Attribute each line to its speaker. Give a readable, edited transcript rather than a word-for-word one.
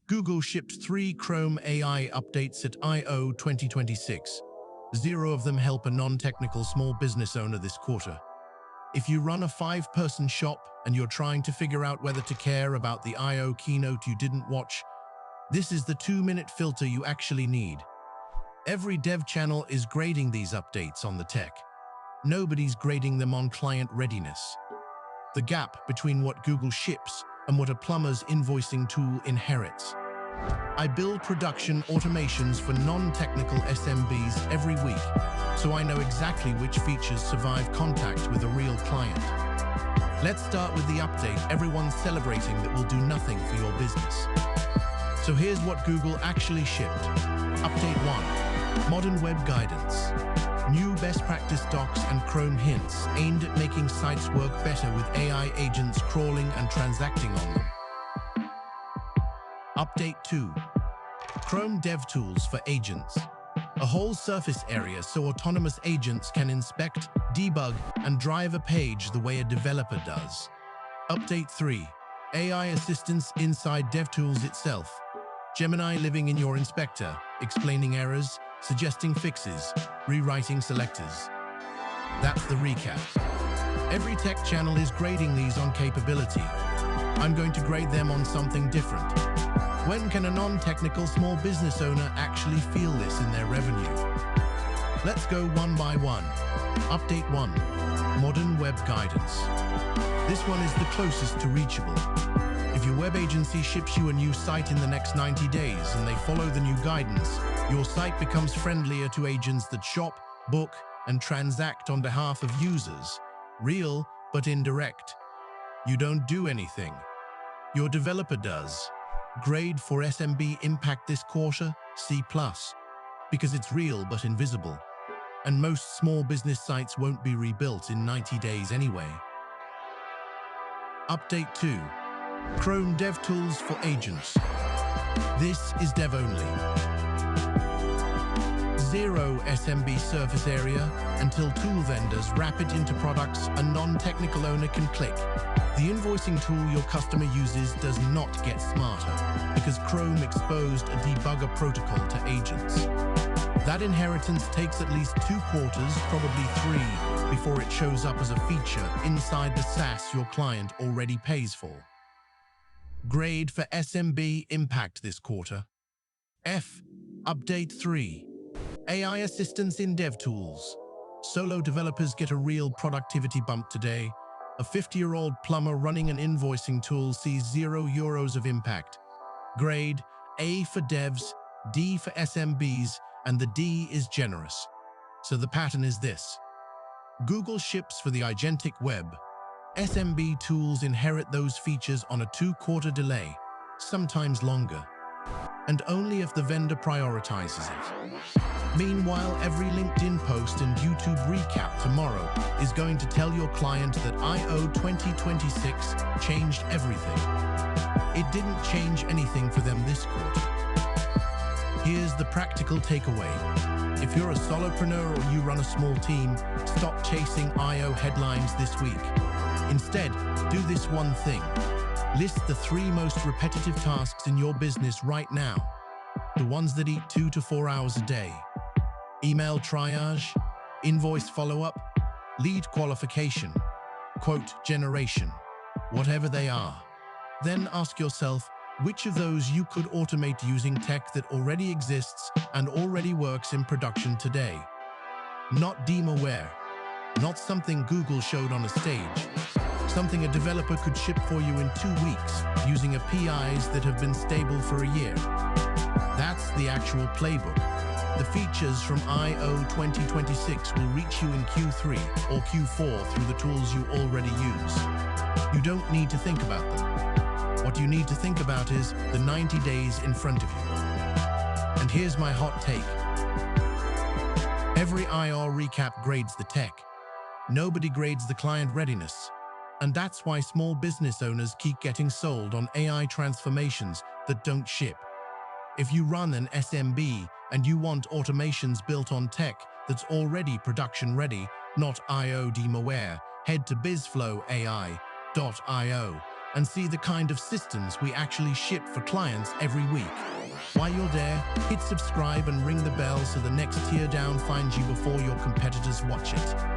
Speaker 1: Google shipped 3 Chrome AI updates at I/O 2026. 0 of them help a non-technical small business owner this quarter. If you run a 5-person shop and you're trying to figure out whether to care about the I/O keynote you didn't watch, this is the 2-minute filter you actually need. Every dev channel is grading these updates on the tech. Nobody's grading them on client readiness. The gap between what Google ships and what a plumber's invoicing tool inherits. I build production automations for non-technical SMBs every week, so I know exactly which features survive contact with a real client. Let's start with the update everyone's celebrating that will do nothing for your business. So here's what Google actually shipped. Update 1. Modern Web Guidance. New best practice docs and Chrome hints aimed at making sites work better with AI agents crawling and transacting on them. Update 2. Chrome DevTools for agents. A whole surface area so autonomous agents can inspect, debug, and drive a page the way a developer does. Update 3. AI assistance inside DevTools itself. Gemini living in your inspector, explaining errors, suggesting fixes, rewriting selectors. That's the recap. Every tech channel is grading these on capability. I'm going to grade them on something different. When can a non-technical small business owner actually feel this in their revenue? Let's go one by one. Update 1. Modern Web Guidance. This one is the closest to reachable. If your web agency ships you a new site in the next 90 days and they follow the new guidance, your site becomes friendlier to agents that shop, book, and transact on behalf of users. Real, but indirect. You don't do anything. Your developer does. Grade for SMB impact this quarter, C+, because it's real but invisible. And most small business sites won't be rebuilt in 90 days anyway. Update 2. Chrome DevTools for agents. This is dev only. 0 SMB surface area until tool vendors wrap it into products a non-technical owner can click. The invoicing tool your customer uses does not get smarter because Chrome exposed a debugger protocol to agents. That inheritance takes at least 2 quarters, probably 3, before it shows up as a feature inside the SaaS your client already pays for. Grade for SMB impact this quarter. F. Update 3. AI assistance in DevTools. Solo developers get a real productivity bump today. A 50-year-old plumber running an invoicing tool sees €0 of impact. Grade, A for devs, D for SMBs, and the D is generous. So the pattern is this. Google ships for the agentic web. SMB tools inherit those features on a 2-quarter delay, sometimes longer. And only if the vendor prioritizes it. Meanwhile, every LinkedIn post and YouTube recap tomorrow is going to tell your client that I/O 2026 changed everything. It didn't change anything for them this quarter. Here's the practical takeaway. If you're a solopreneur or you run a small team, stop chasing I/O headlines this week. Instead, do this one thing. List the 3 most repetitive tasks in your business right now. The ones that eat 2 to 4 hours a day. Email triage, invoice follow-up, lead qualification, quote generation, whatever they are. Then ask yourself which of those you could automate using tech that already exists and already works in production today. Not DeMaware, not something Google showed on a stage, something a developer could ship for you in 2 weeks using APIs that have been stable for a year. That's the actual playbook. The features from I/O 2026 will reach you in Q3 or Q4 through the tools you already use. You don't need to think about them. What you need to think about is the 90 days in front of you. And here's my hot take. Every IR recap grades the tech. Nobody grades the client readiness. And that's why small business owners keep getting sold on AI transformations that don't ship. If you run an SMB and you want automations built on tech that's already production ready, not I/O DeMaware, head to BizflowAI.io and see the kind of systems we actually ship for clients every week. While you're there, hit subscribe and ring the bell so the next tier down finds you before your competitors watch it.